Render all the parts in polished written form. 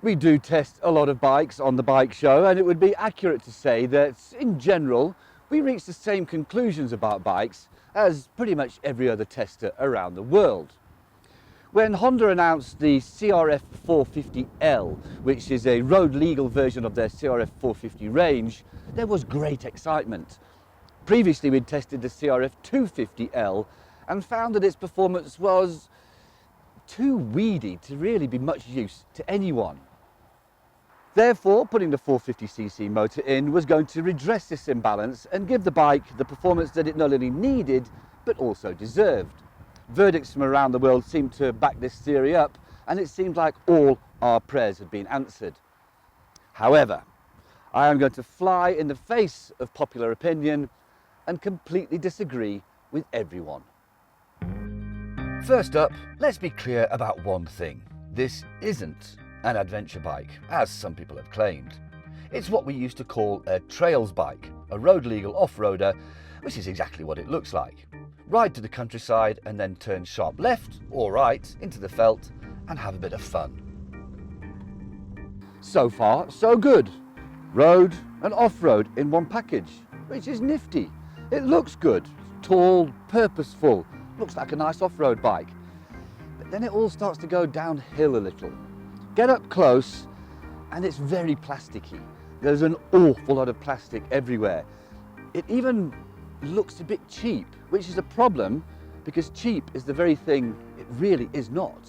We do test a lot of bikes on the bike show, and it would be accurate to say that in general we reach the same conclusions about bikes as pretty much every other tester around the world. When Honda announced the CRF450L, which is a road legal version of their CRF450 range, there was great excitement. Previously we'd tested the CRF450L and found that its performance was too weedy to really be much use to anyone. Therefore, putting the 450cc motor in was going to redress this imbalance and give the bike the performance that it not only needed, but also deserved. Verdicts from around the world seemed to back this theory up, and it seemed like all our prayers had been answered. However, I am going to fly in the face of popular opinion and completely disagree with everyone. First up, let's be clear about one thing. This isn't an adventure bike, as some people have claimed. It's what we used to call a trails bike, a road legal off-roader, which is exactly what it looks like. Ride to the countryside and then turn sharp left or right into the veldt and have a bit of fun. So far, so good. Road and off-road in one package, which is nifty. It looks good, tall, purposeful, looks like a nice off-road bike. But then it all starts to go downhill a little. Get up close and it's very plasticky. There's an awful lot of plastic everywhere. It even looks a bit cheap, which is a problem because cheap is the very thing it really is not.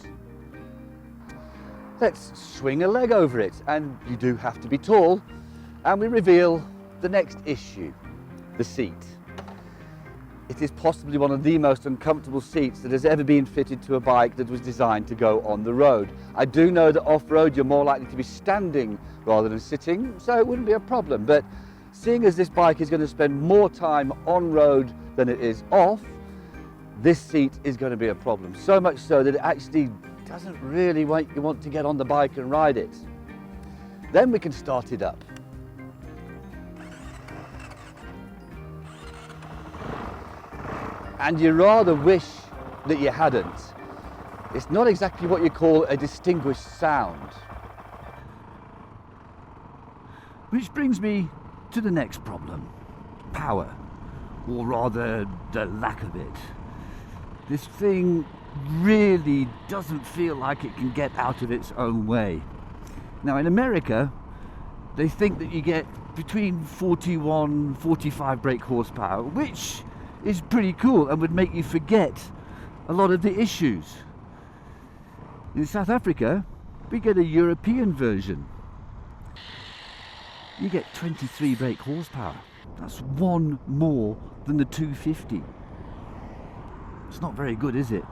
Let's swing a leg over it, and you do have to be tall, and we reveal the next issue, the seat. It is possibly one of the most uncomfortable seats that has ever been fitted to a bike that was designed to go on the road. I do know that off-road you're more likely to be standing rather than sitting, so it wouldn't be a problem, but seeing as this bike is going to spend more time on road than it is off, this seat is going to be a problem. So much so that it actually doesn't really make you want to get on the bike and ride it. Then we can start it up. And you rather wish that you hadn't. It's not exactly what you call a distinguished sound. Which brings me to the next problem, power, or rather the lack of it. This thing really doesn't feel like it can get out of its own way. Now in America, they think that you get between 41, 45 brake horsepower, which is pretty cool and would make you forget a lot of the issues. In South Africa, we get a European version. You get 23 brake horsepower. That's one more than the 250. It's not very good, is it?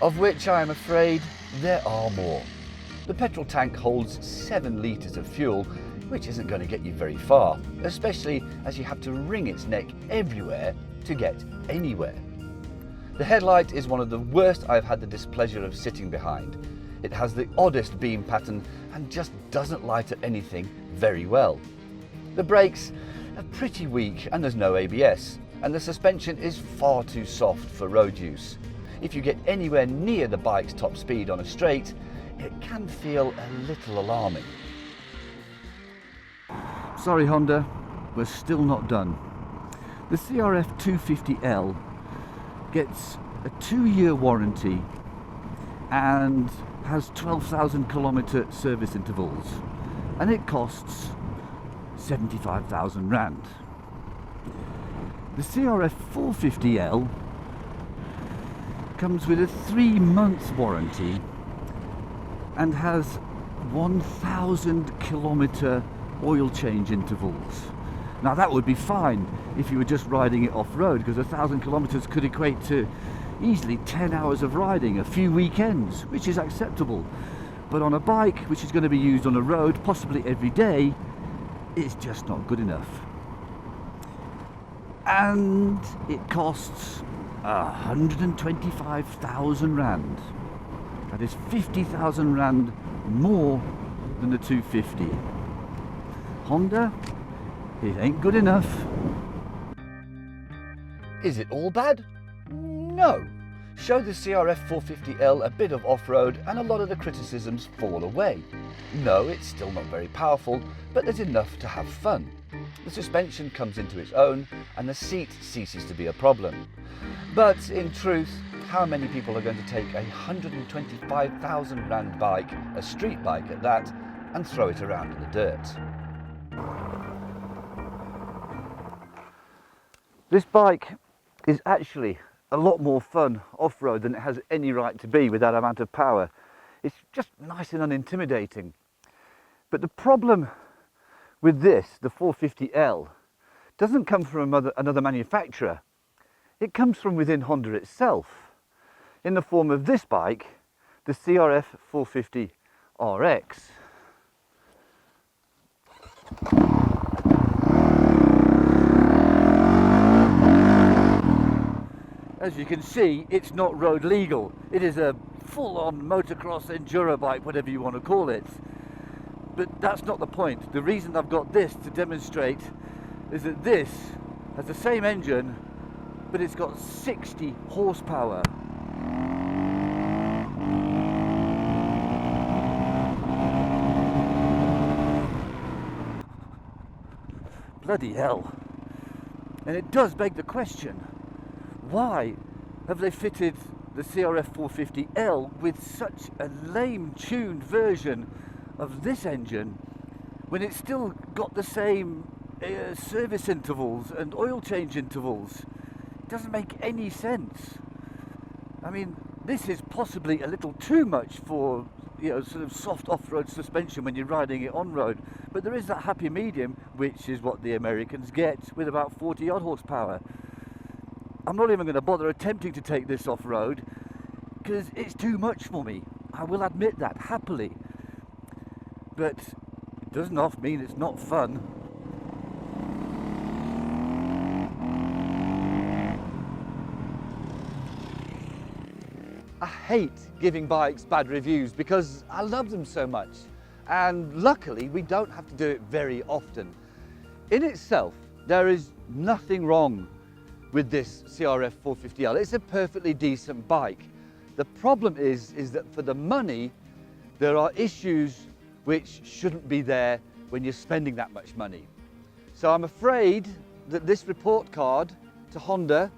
Of which I am afraid there are more. The petrol tank holds 7 litres of fuel, which isn't going to get you very far, especially as you have to wring its neck everywhere to get anywhere. The headlight is one of the worst I've had the displeasure of sitting behind. It has the oddest beam pattern and just doesn't light at anything very well. The brakes are pretty weak and there's no ABS, and the suspension is far too soft for road use. If you get anywhere near the bike's top speed on a straight, it can feel a little alarming. Sorry Honda, we're still not done. The CRF450L gets a 2-year warranty and has 12,000 kilometre service intervals, and it costs 75,000 rand. The CRF450L comes with a 3-month warranty and has 1,000 kilometre oil change intervals. Now that would be fine if you were just riding it off-road, because 1,000 kilometres could equate to easily 10 hours of riding, a few weekends, which is acceptable. But on a bike which is going to be used on a road possibly every day, it's just not good enough. And it costs 125,000 rand. That is 50,000 rand more than the 250. Honda, it ain't good enough. Is it all bad? No. show the CRF450L a bit of off-road and a lot of the criticisms fall away. No, it's still not very powerful, but there's enough to have fun. The suspension comes into its own and the seat ceases to be a problem. But in truth, how many people are going to take a £125,000 bike, a street bike at that, and throw it around in the dirt? This bike is actually a lot more fun off-road than it has any right to be with that amount of power. It's just nice and unintimidating. But the problem with this, the 450L, doesn't come from another manufacturer. It comes from within Honda itself, in the form of this bike, the CRF450RX. As you can see, it's not road legal. It is a full-on motocross enduro bike, whatever you want to call it. But that's not the point. The reason I've got this to demonstrate is that this has the same engine, but it's got 60 horsepower. Bloody hell. And it does beg the question, why have they fitted the CRF450L with such a lame tuned version of this engine when it's still got the same service intervals and oil change intervals? It doesn't make any sense. I mean, this is possibly a little too much for, you know, sort of soft off-road suspension when you're riding it on road, but there is that happy medium, which is what the Americans get, with about 40 odd horsepower. I'm not even going to bother attempting to take this off-road because it's too much for me. I will admit that happily, but it doesn't often mean it's not fun. I hate giving bikes bad reviews because I love them so much, and luckily we don't have to do it very often. In itself, there is nothing wrong with this CRF450L. It's a perfectly decent bike. The problem is that for the money, there are issues which shouldn't be there when you're spending that much money. So I'm afraid that this report card to Honda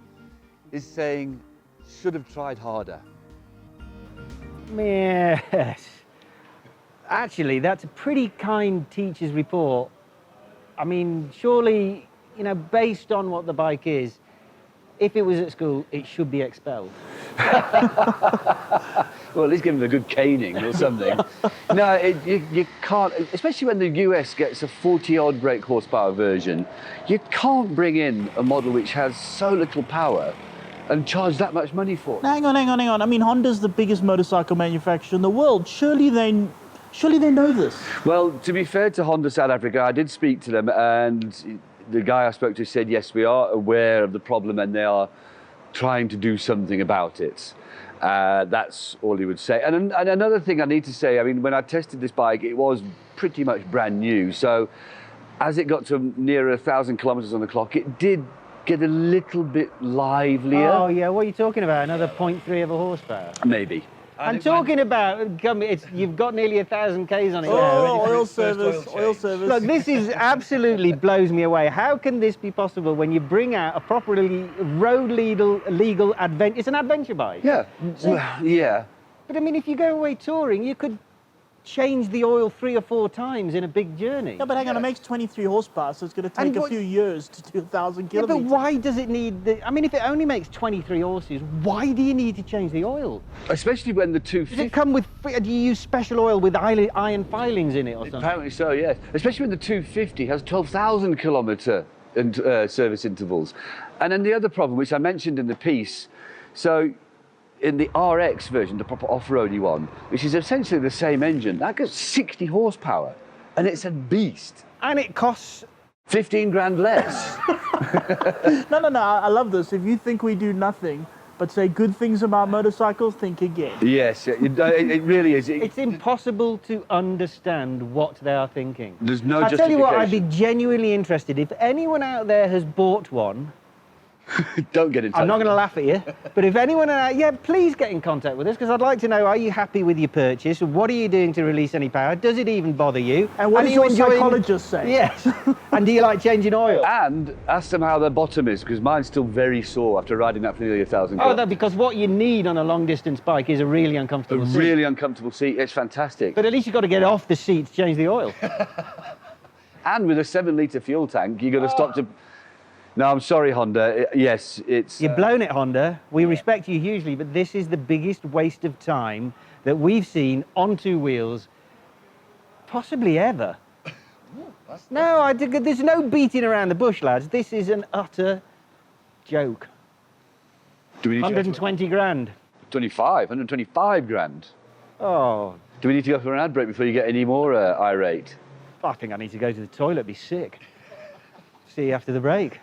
is saying, should have tried harder. Yes. Actually, that's a pretty kind teacher's report. I mean, surely, you know, based on what the bike is, if it was at school, it should be expelled. Well, at least give them a good caning or something. No, you can't, especially when the US gets a 40-odd brake horsepower version, you can't bring in a model which has so little power and charge that much money for it. Hang on. I mean, Honda's the biggest motorcycle manufacturer in the world. Surely they know this. Well, to be fair to Honda South Africa, I did speak to them, and the guy I spoke to said, yes, we are aware of the problem and they are trying to do something about it. That's all he would say. And another thing I need to say, I mean, when I tested this bike, it was pretty much brand new. So as it got to nearer 1,000 kilometers on the clock, it did get a little bit livelier. Oh yeah, what are you talking about? Another 0.3 of a horsepower? Maybe. I'm talking about, you've got nearly 1,000 Ks on it now. Oh, oil service. Look, this is absolutely blows me away. How can this be possible when you bring out a properly road legal adventure? It's an adventure bike. Yeah, yeah. But I mean, if you go away touring, you could change the oil 3 or 4 times in a big journey. Yeah, but hang on, it makes 23 horsepower, so it's going to take a few years to do 1,000 kilometers. Yeah, but why does it need I mean, if it only makes 23 horses, why do you need to change the oil? Especially when the 250... Does it come with, do you use special oil with iron filings in it or something? Apparently so, yes. Especially when the 250 has 12,000 kilometre service intervals. And then the other problem, which I mentioned in the piece, so in the RX version, the proper off-roady one, which is essentially the same engine, that gets 60 horsepower, and it's a beast. And it costs 15 grand less. No, I love this. If you think we do nothing but say good things about motorcycles, think again. Yes, it really is. It's impossible to understand what they are thinking. There's no I'll tell you what, I'd be justification. genuinely interested. If anyone out there has bought one, Don't get in touch. I'm not going to laugh at you, but if anyone, yeah, please get in contact with us, because I'd like to know, are you happy with your purchase? What are you doing to release any power? Does it even bother you? And what are does you your psychologist say? Yes. And do you like changing oil? And ask them how their bottom is, because mine's still very sore after riding that for nearly 1,000 Oh, kilometers. no, because what you need on a long distance bike is a really uncomfortable seat. Really uncomfortable seat. It's fantastic. But at least you've got to get off the seat to change the oil. And with a 7-litre fuel tank, you've got to stop to... No, I'm sorry, Honda. Yes, it's... You've blown it, Honda. We respect you hugely, but this is the biggest waste of time that we've seen on two wheels, possibly ever. No, there's no beating around the bush, lads. This is an utter joke. Do we need 120 grand. 125 grand. Oh, Do we need to go for an ad break before you get any more irate? I think I need to go to the toilet, be sick. See you after the break.